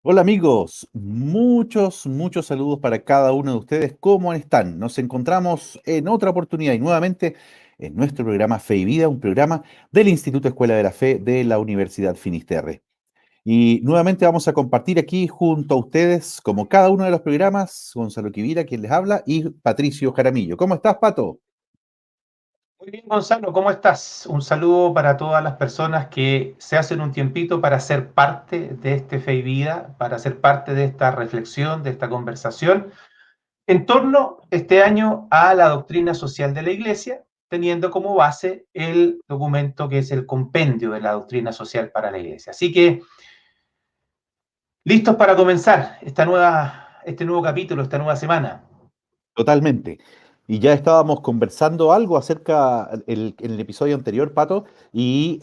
Hola amigos, muchos saludos para cada uno de ustedes. ¿Cómo están? Nos encontramos en otra oportunidad y nuevamente en nuestro programa Fe y Vida, un programa del Instituto Escuela de la Fe de la Universidad Finisterre. Y nuevamente vamos a compartir aquí junto a ustedes, como cada uno de los programas, Gonzalo Quivira, quien les habla, y Patricio Jaramillo. ¿Cómo estás, Pato? Muy bien, Gonzalo, ¿cómo estás? Un saludo para todas las personas que se hacen un tiempito para ser parte de este Fe y Vida, para ser parte de esta reflexión, de esta conversación, en torno este año a la doctrina social de la Iglesia, teniendo como base el documento que es el compendio de la doctrina social para la Iglesia. Así que, listos para comenzar este nuevo capítulo, esta nueva semana. Totalmente. Y ya estábamos conversando algo acerca en el episodio anterior, Pato, y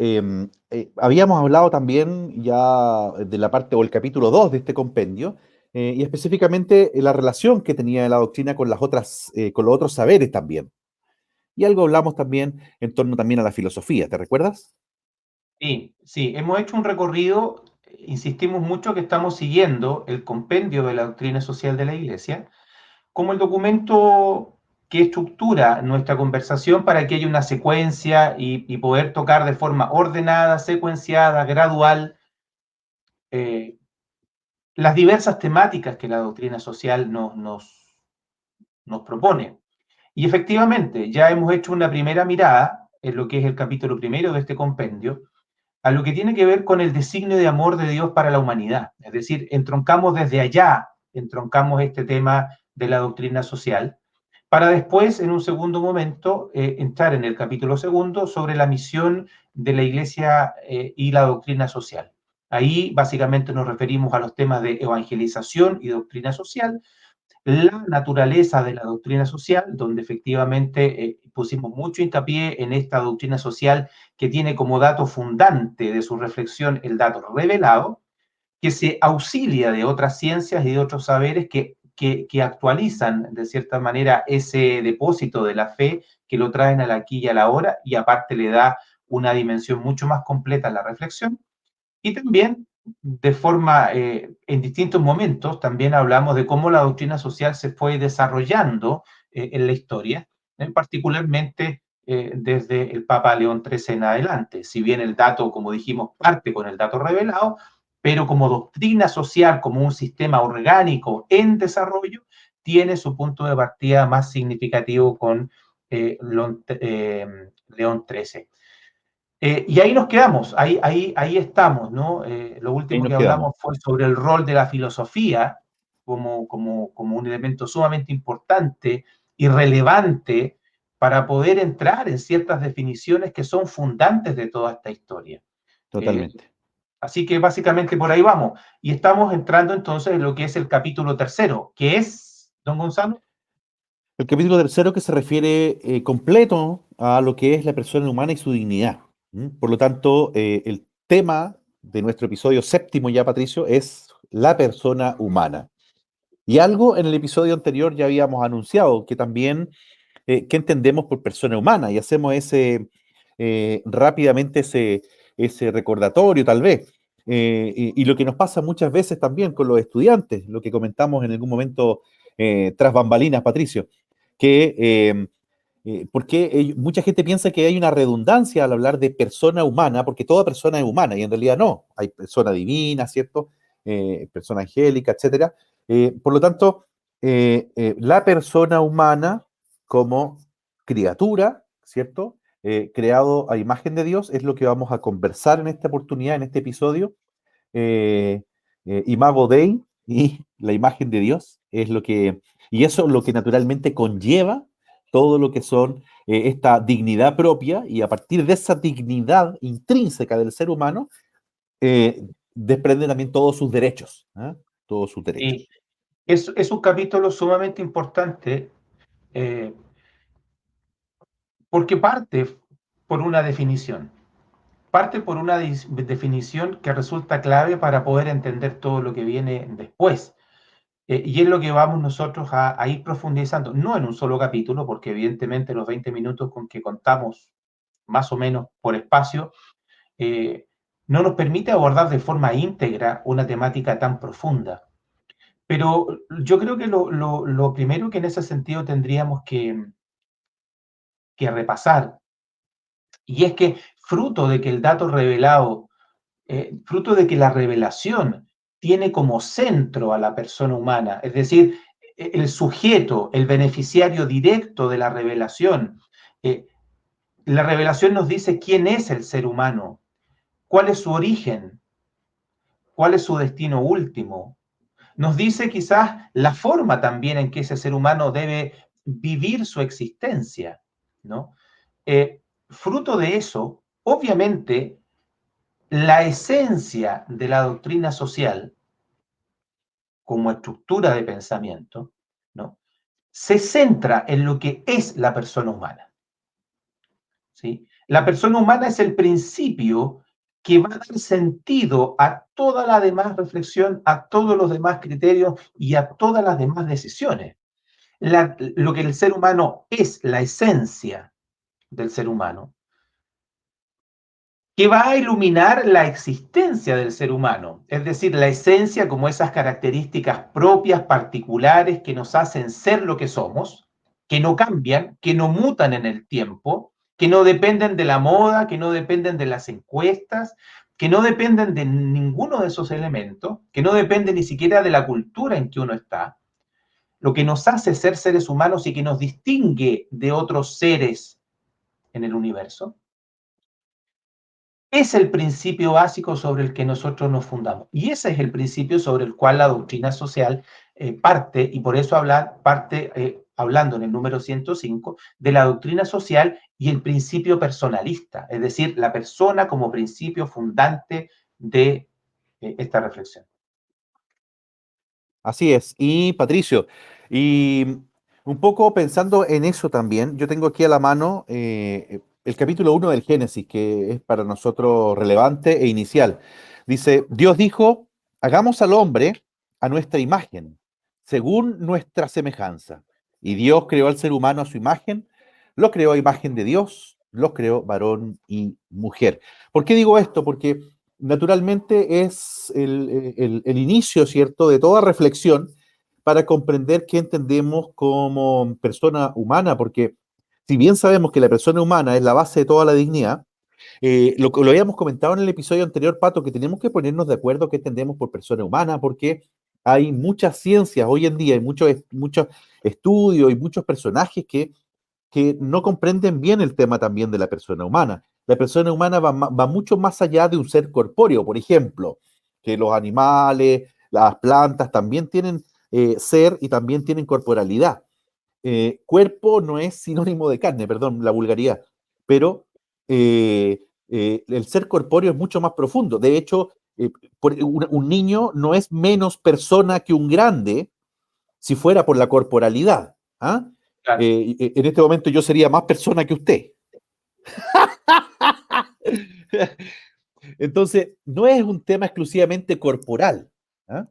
habíamos hablado también ya de la parte o el capítulo 2 de este compendio, y específicamente la relación que tenía la doctrina con las otras, con los otros saberes también. Y algo hablamos también en torno también a la filosofía, ¿te recuerdas? Sí, sí, hemos hecho un recorrido, insistimos mucho que estamos siguiendo el compendio de la doctrina social de la Iglesia como el documento que estructura nuestra conversación para que haya una secuencia y poder tocar de forma ordenada, secuenciada, gradual, eh, las diversas temáticas que la doctrina social nos propone. Y efectivamente, ya hemos hecho una primera mirada en lo que es el capítulo primero de este compendio, a lo que tiene que ver con el designio de amor de Dios para la humanidad. Es decir, entroncamos desde allá, entroncamos este tema de la doctrina social, para después, en un segundo momento, entrar en el capítulo segundo sobre la misión de la Iglesia y la doctrina social. Ahí básicamente nos referimos a los temas de evangelización y doctrina social, la naturaleza de la doctrina social, donde efectivamente pusimos mucho hincapié en esta doctrina social que tiene como dato fundante de su reflexión el dato revelado, que se auxilia de otras ciencias y de otros saberes que actualizan de cierta manera ese depósito de la fe, que lo traen al aquí y a la hora, y aparte le da una dimensión mucho más completa a la reflexión. Y también, de forma, en distintos momentos, también hablamos de cómo la doctrina social se fue desarrollando en la historia, particularmente desde el Papa León XIII en adelante. Si bien el dato, como dijimos, parte con el dato revelado, pero como doctrina social, como un sistema orgánico en desarrollo, tiene su punto de partida más significativo con León XIII. Y ahí nos quedamos, ahí estamos, ¿no? Lo Ahí último nos que quedamos. hablamos fue sobre el rol de la filosofía como un elemento sumamente importante y relevante para poder entrar en ciertas definiciones que son fundantes de toda esta historia. Eh, Totalmente. Así que básicamente por ahí vamos. Y estamos entrando entonces en lo que es el capítulo tercero, que es, don Gonzalo. El capítulo tercero que se refiere completo a lo que es la persona humana y su dignidad. ¿Mm? Por lo tanto, el tema de nuestro episodio séptimo ya, Patricio, es la persona humana. Y algo en el episodio anterior ya habíamos anunciado, que también, ¿qué entendemos por persona humana? Y hacemos rápidamente ese recordatorio, tal vez. Y lo que nos pasa muchas veces también con los estudiantes, lo que comentamos en algún momento tras bambalinas, Patricio, que porque mucha gente piensa que hay una redundancia al hablar de persona humana, porque toda persona es humana, y en realidad no. Hay persona divina, ¿cierto? Persona angélica, etcétera. Por lo tanto, la persona humana como criatura, ¿cierto? Creado a imagen de Dios, es lo que vamos a conversar en esta oportunidad, en este episodio. Eh, Imago Dei y la imagen de Dios es lo que, y eso es lo que naturalmente conlleva todo lo que son esta dignidad propia, y a partir de esa dignidad intrínseca del ser humano, desprende también todos sus derechos, ¿ah? Todos sus derechos. Y es un capítulo sumamente importante eh, porque por una definición. Parte por una definición que resulta clave para poder entender todo lo que viene después. Y es lo que vamos nosotros a ir profundizando, no en un solo capítulo, porque evidentemente los 20 minutos con que contamos más o menos por espacio, eh, no nos permite abordar de forma íntegra una temática tan profunda. Pero yo creo que lo primero que en ese sentido tendríamos que repasar, y es que fruto de que el dato revelado, fruto de que la revelación tiene como centro a la persona humana, es decir, el sujeto, el beneficiario directo de eh, la revelación nos dice quién es el ser humano, cuál es su origen, cuál es su destino último. Nos dice quizás la forma también en que ese ser humano debe vivir su existencia, ¿no? Fruto de eso, obviamente, la esencia de la doctrina social como estructura de pensamiento, ¿no? Se centra en lo que es la persona humana, ¿sí? La persona humana es el principio que va a dar sentido a toda la demás reflexión, a todos los demás criterios y a todas las demás decisiones. Lo que el ser humano es, la esencia del ser humano, que va a iluminar la existencia del ser humano, es decir, la esencia como esas características propias, particulares, que nos hacen ser lo que somos, que no cambian, que no mutan en el tiempo, que no dependen de la moda, que no dependen de las encuestas, que no dependen de ninguno de esos elementos, que no dependen ni siquiera de la cultura en que uno está, lo que nos hace ser seres humanos y que nos distingue de otros seres en el universo, es el principio básico sobre el que nosotros nos fundamos. Y ese es el principio sobre el cual la doctrina social parte, y por eso parte, hablando en el número 105, de la doctrina social y el principio personalista, es decir, la persona como principio fundante de esta reflexión. Así es. Y Patricio, y un poco pensando en eso también, yo tengo aquí a la mano el capítulo 1 del Génesis, que es para nosotros relevante e inicial. Dice, Dios dijo, hagamos al hombre a nuestra imagen, según nuestra semejanza. Y Dios creó al ser humano a su imagen, lo creó a imagen de Dios, lo creó varón y mujer. ¿Por qué digo esto? Porque naturalmente es el inicio, ¿cierto?, de toda reflexión para comprender qué entendemos como persona humana, porque si bien sabemos que la persona humana es la base de toda la dignidad, lo habíamos comentado en el episodio anterior, Pato, que tenemos que ponernos de acuerdo qué entendemos por persona humana, porque hay muchas ciencias hoy en día, hay muchos estudios y muchos personajes que no comprenden bien el tema también de la persona humana. La persona humana va mucho más allá de un ser corpóreo, por ejemplo, que los animales, las plantas también tienen ser y también tienen corporalidad. Cuerpo no es sinónimo de carne, perdón, la vulgaridad, pero el ser corpóreo es mucho más profundo. De hecho, un niño no es menos persona que un grande si fuera por la corporalidad. ¿Ah? Claro. En este momento yo sería más persona que usted. Entonces, no es un tema exclusivamente corporal, ¿ah?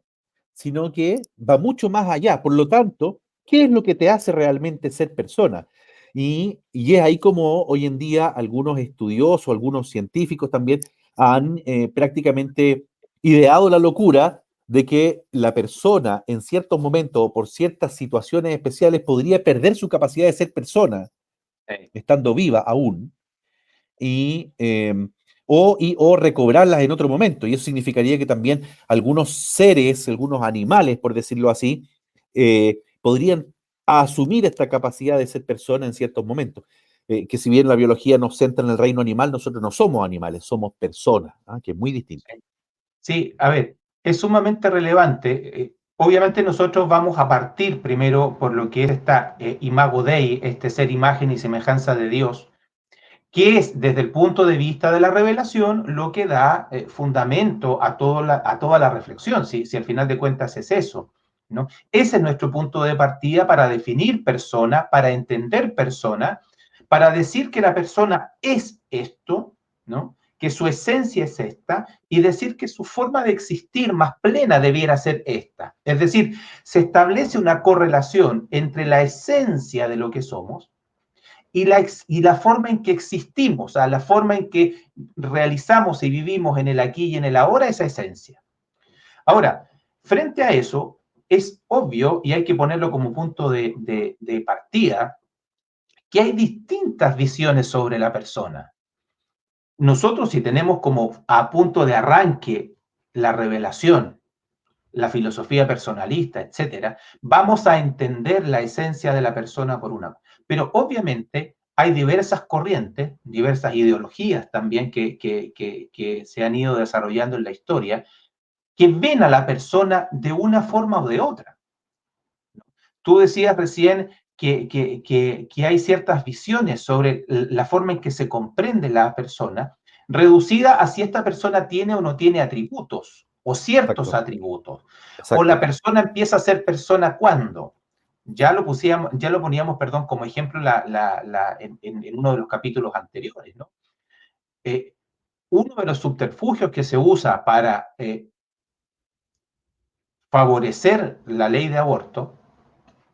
Sino que va mucho más allá. Por lo tanto, ¿qué es lo que te hace realmente ser persona? Y es ahí como hoy en día algunos estudiosos, algunos científicos también han prácticamente ideado la locura de que la persona en ciertos momentos o por ciertas situaciones especiales podría perder su capacidad de ser persona, Sí. estando viva aún, y, o recobrarlas en otro momento. Y eso significaría que también algunos seres, algunos animales, por decirlo así, podrían asumir esta capacidad de ser persona en ciertos momentos. Que si bien la biología nos centra en el reino animal, nosotros no somos animales, somos personas, ¿ah? Que es muy distinto. Sí, a ver, es sumamente relevante. Obviamente nosotros vamos a partir primero por lo que es esta imago Dei, este ser imagen y semejanza de Dios, que es desde el punto de vista de la revelación lo que da fundamento a toda la reflexión, si al final de cuentas es eso, ¿no? Ese es nuestro punto de partida para definir persona, para entender persona, para decir que la persona es esto, ¿no? Que su esencia es esta, y decir que su forma de existir más plena debiera ser esta. Es decir, se establece una correlación entre la esencia de lo que somos y la forma en que existimos, o sea, la forma en que realizamos y vivimos en el aquí y en el ahora, esa esencia. Ahora, frente a eso, es obvio, y hay que ponerlo como punto de partida, que hay distintas visiones sobre la persona. Nosotros, si tenemos como a punto de arranque la revelación, la filosofía personalista, etcétera, vamos a entender la esencia de la persona por una. Pero obviamente hay diversas corrientes, diversas ideologías también que se han ido desarrollando en la historia, que ven a la persona de una forma o de otra. Tú decías recién que hay ciertas visiones sobre la forma en que se comprende la persona, reducida a si esta persona tiene o no tiene atributos, o ciertos Exacto, atributos. O la exacto. persona empieza a ser persona cuando. Ya lo poníamos, perdón, como ejemplo en uno de los capítulos anteriores, ¿no? Uno de los subterfugios que se usa para favorecer la ley de aborto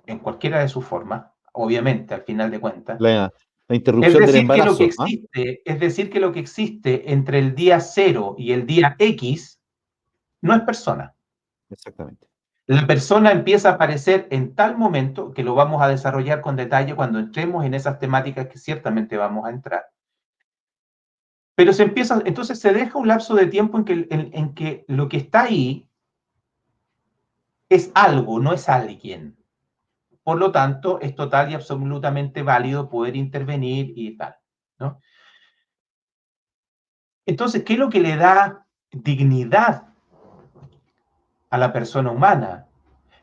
en cualquiera de sus formas, obviamente, al final de cuentas, La interrupción del embarazo, ¿ah? es decir, que lo que existe entre el día cero y el día X no es persona. Exactamente. La persona empieza a aparecer en tal momento, que lo vamos a desarrollar con detalle cuando entremos en esas temáticas que ciertamente vamos a entrar. Pero entonces se deja un lapso de tiempo en que lo que está ahí es algo, no es alguien. Por lo tanto, es total y absolutamente válido poder intervenir y tal, ¿no? Entonces, ¿qué es lo que le da dignidad a la persona humana?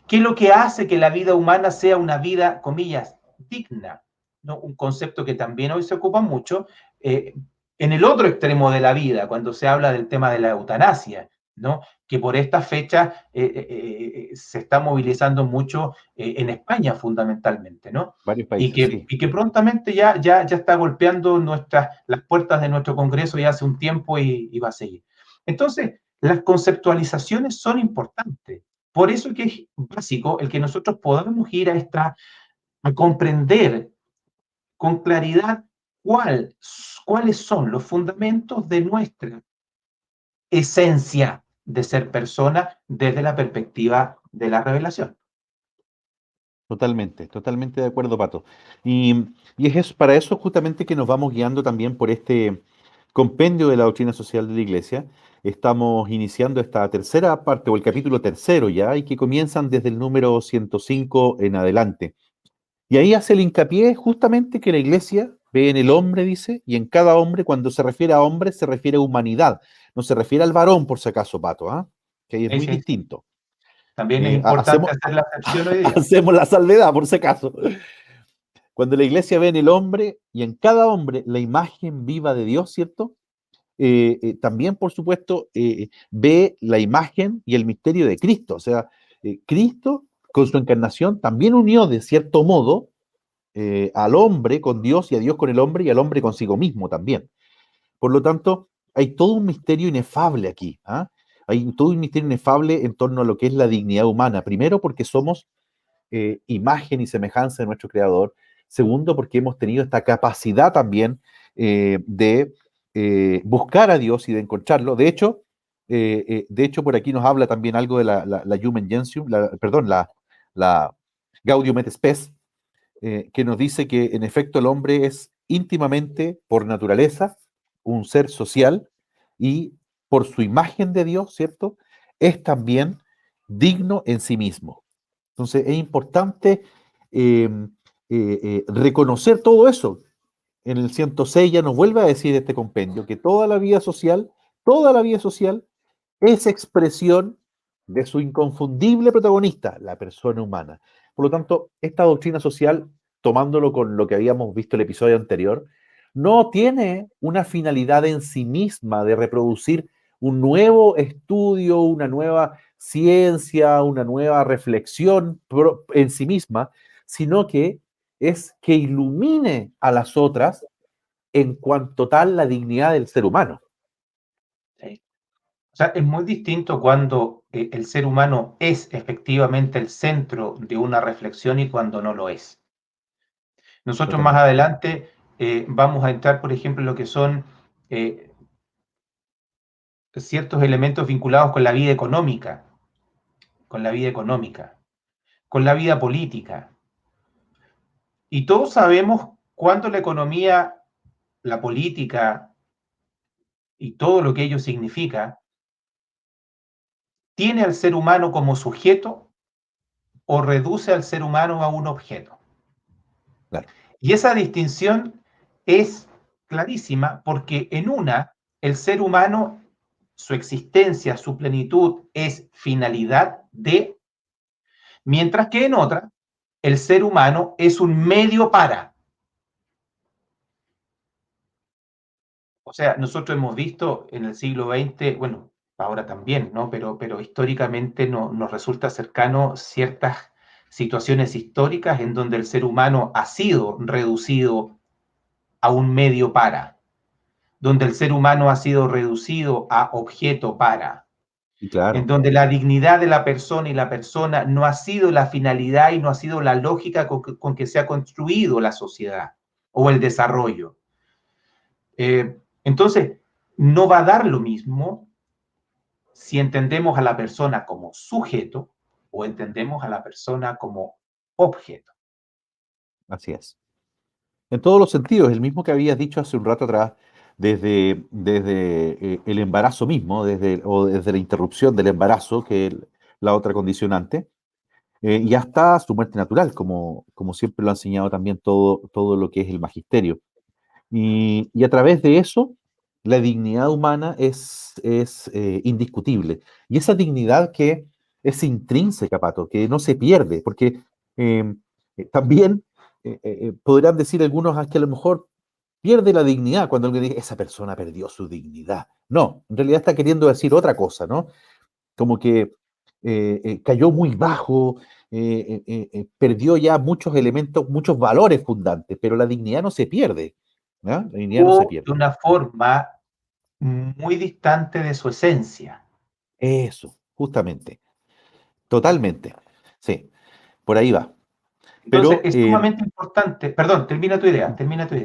¿Qué es lo que hace que la vida humana sea una vida, comillas, digna? ¿No? Un concepto que también hoy se ocupa mucho en el otro extremo de la vida, cuando se habla del tema de la eutanasia, ¿no? Que por esta fecha se está movilizando mucho en España fundamentalmente, ¿no? Varios países, sí. Y que prontamente ya está golpeando las puertas de nuestro Congreso ya hace un tiempo y va a seguir. Entonces, las conceptualizaciones son importantes. Por eso que es básico el que nosotros podamos ir a comprender con claridad cuáles son los fundamentos de nuestra esencia de ser persona desde la perspectiva de la revelación. Totalmente, totalmente de acuerdo, Pato. Y es para eso justamente que nos vamos guiando también por este compendio de la doctrina social de la Iglesia. Estamos iniciando esta tercera parte o el capítulo tercero ya, y que comienzan desde el número 105 en adelante. Y ahí hace el hincapié justamente que la Iglesia ve en el hombre, dice, y en cada hombre, cuando se refiere a hombre, se refiere a humanidad. No se refiere al varón, por si acaso, Pato, ¿ah? Que ahí es muy Sí. distinto. También es Hacemos, importante hacer la excepción hoy día. hacemos la salvedad, por si acaso. Cuando la iglesia ve en el hombre y en cada hombre la imagen viva de Dios, ¿cierto? También, por supuesto, ve la imagen y el misterio de Cristo. O sea, Cristo, con su encarnación, también unió de cierto modo al hombre con Dios y a Dios con el hombre y al hombre consigo mismo también. Por lo tanto, hay todo un misterio inefable aquí. ¿Ah? Hay todo un misterio inefable en torno a lo que es la dignidad humana. Primero, porque somos imagen y semejanza de nuestro Creador. Segundo, porque hemos tenido esta capacidad también de buscar a Dios y de encontrarlo. De hecho, por aquí nos habla también algo de la Human Gentium, perdón, la Gaudium et Spes, que nos dice que en efecto el hombre es íntimamente, por naturaleza, un ser social y por su imagen de Dios, ¿cierto? Es también digno en sí mismo. Entonces es importante eh, reconocer todo eso. En el 106 ya nos vuelve a decir este compendio que toda la vida social es expresión de su inconfundible protagonista, la persona humana. Por lo tanto, esta doctrina social, tomándolo con lo que habíamos visto en el episodio anterior, no tiene una finalidad en sí misma de reproducir un nuevo estudio, una nueva ciencia, una nueva reflexión en sí misma, sino que es que ilumine a las otras en cuanto tal la dignidad del ser humano. Sí. O sea, es muy distinto cuando el ser humano es efectivamente el centro de una reflexión y cuando no lo es. Nosotros más totalmente. adelante vamos a entrar, por ejemplo, en lo que son eh, ciertos elementos vinculados con la vida económica, con la vida económica, con la vida política. Y todos sabemos cuándo la economía, la política y todo lo que ello significa, tiene al ser humano como sujeto o reduce al ser humano a un objeto. Claro, Y esa distinción es clarísima porque en una, el ser humano, su existencia, su plenitud es finalidad de, mientras que en otra, el ser humano es un medio para. O sea, nosotros hemos visto en el siglo XX, bueno, ahora también, ¿no? Pero históricamente nos resulta cercano ciertas situaciones históricas en donde el ser humano ha sido reducido a un medio para, donde el ser humano ha sido reducido a objeto para, y en claro, donde la dignidad de la persona y la persona no ha sido la finalidad y no ha sido la lógica con que se ha construido la sociedad o el desarrollo. Entonces, no va a dar lo mismo si entendemos a la persona como sujeto o entendemos a la persona como objeto. así es. En todos los sentidos, el mismo que habías dicho hace un rato atrás, desde el embarazo mismo, o desde la interrupción del embarazo, que es la otra condicionante, y hasta su muerte natural, como siempre lo ha enseñado también todo lo que es el magisterio. Y a través de eso, la dignidad humana es indiscutible. Y esa dignidad que es intrínseca, Pato, que no se pierde, porque eh, también podrán decir algunos que a lo mejor pierde la dignidad cuando alguien dice, esa persona perdió su dignidad. No, en realidad está queriendo decir otra cosa, ¿no? Como que cayó muy bajo, perdió ya muchos elementos, muchos valores fundantes, pero la dignidad no se pierde, ¿ya? La dignidad no se O de pierde. una forma muy distante de su esencia. Eso, justamente, totalmente. Sí, por ahí va. Entonces, Pero, es sumamente importante, perdón, termina tu idea.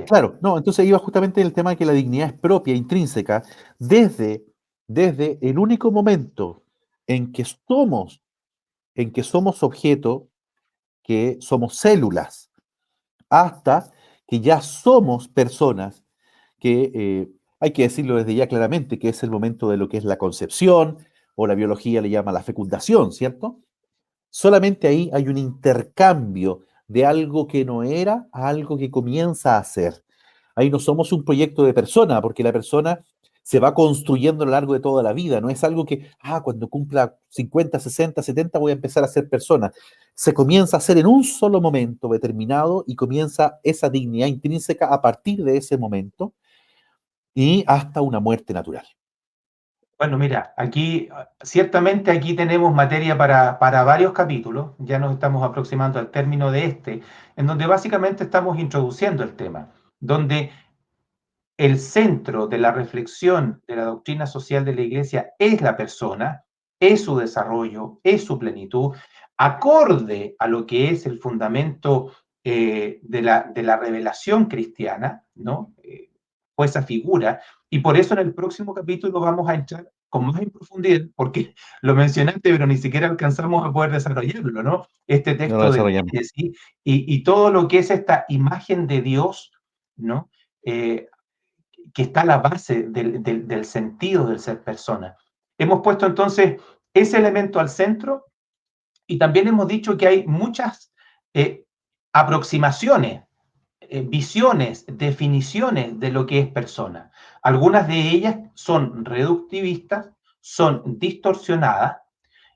claro, no, entonces iba justamente el tema de que la dignidad es propia, intrínseca, desde, desde el único momento en que somos, en que somos objeto, que somos células, hasta que ya somos personas que, hay que decirlo desde ya claramente, que es el momento de lo que es la concepción, o la biología le llama la fecundación, ¿cierto? Solamente ahí hay un intercambio de algo que no era a algo que comienza a ser. Ahí no somos un proyecto de persona, porque la persona se va construyendo a lo largo de toda la vida. No es algo que, cuando cumpla 50, 60, 70 voy a empezar a ser persona. Se comienza a ser en un solo momento determinado y comienza esa dignidad intrínseca a partir de ese momento y hasta una muerte natural. Bueno, mira, aquí ciertamente aquí tenemos materia para varios capítulos, ya nos estamos aproximando al término de este, en donde básicamente estamos introduciendo el tema, donde el centro de la reflexión de la doctrina social de la Iglesia es la persona, es su desarrollo, es su plenitud, acorde a lo que es el fundamento de la revelación cristiana, ¿no? O esa figura, y por eso en el próximo capítulo vamos a entrar con más en profundidad, porque lo mencionaste, pero ni siquiera alcanzamos a poder desarrollarlo, ¿no? Este No lo texto del desarrollamos. Génesis y todo lo que es esta imagen de Dios, ¿no? Que está a la base del sentido del ser persona. Hemos puesto entonces ese elemento al centro y también hemos dicho que hay muchas eh, aproximaciones, visiones, definiciones de lo que es persona. Algunas de ellas son reductivistas, son distorsionadas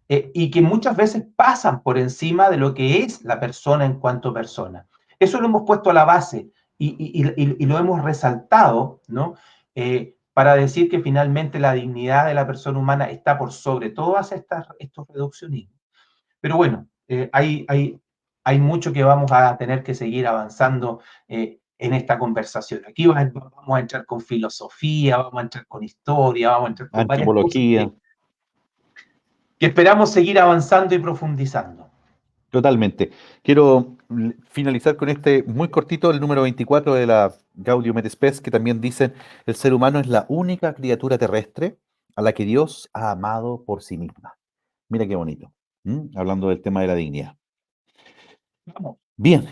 y que muchas veces pasan por encima de lo que es la persona en cuanto persona. Eso lo hemos puesto a la base y lo hemos resaltado, ¿no? Para decir que finalmente la dignidad de la persona humana está por sobre todas estos reduccionismos. Pero bueno, hay mucho que vamos a tener que seguir avanzando en esta conversación. Aquí vamos a entrar con filosofía, vamos a entrar con historia, vamos a entrar con varias cosas Antropología, que esperamos seguir avanzando y profundizando. totalmente. Quiero finalizar con este muy cortito, el número 24 de la Gaudium et Spes, que también dicen, el ser humano es la única criatura terrestre a la que Dios ha amado por sí misma. Mira qué bonito. Hablando del tema de la dignidad. Vamos. Bien,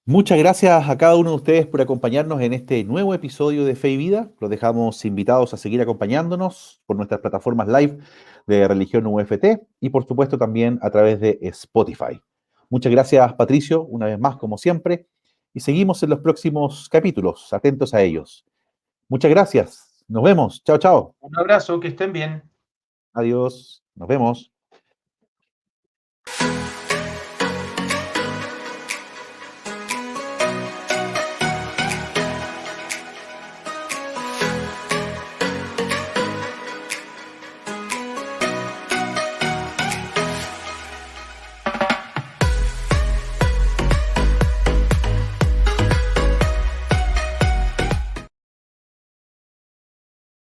muchas gracias a cada uno de ustedes por acompañarnos en este nuevo episodio de Fe y Vida. Los dejamos invitados a seguir acompañándonos por nuestras plataformas live de Religión UFT y por supuesto también a través de Spotify. Muchas gracias, Patricio, una vez más, como siempre, y seguimos en los próximos capítulos, atentos a ellos. Muchas gracias. Nos vemos. Chao, chao. Un abrazo, que estén bien. Adiós. Nos vemos.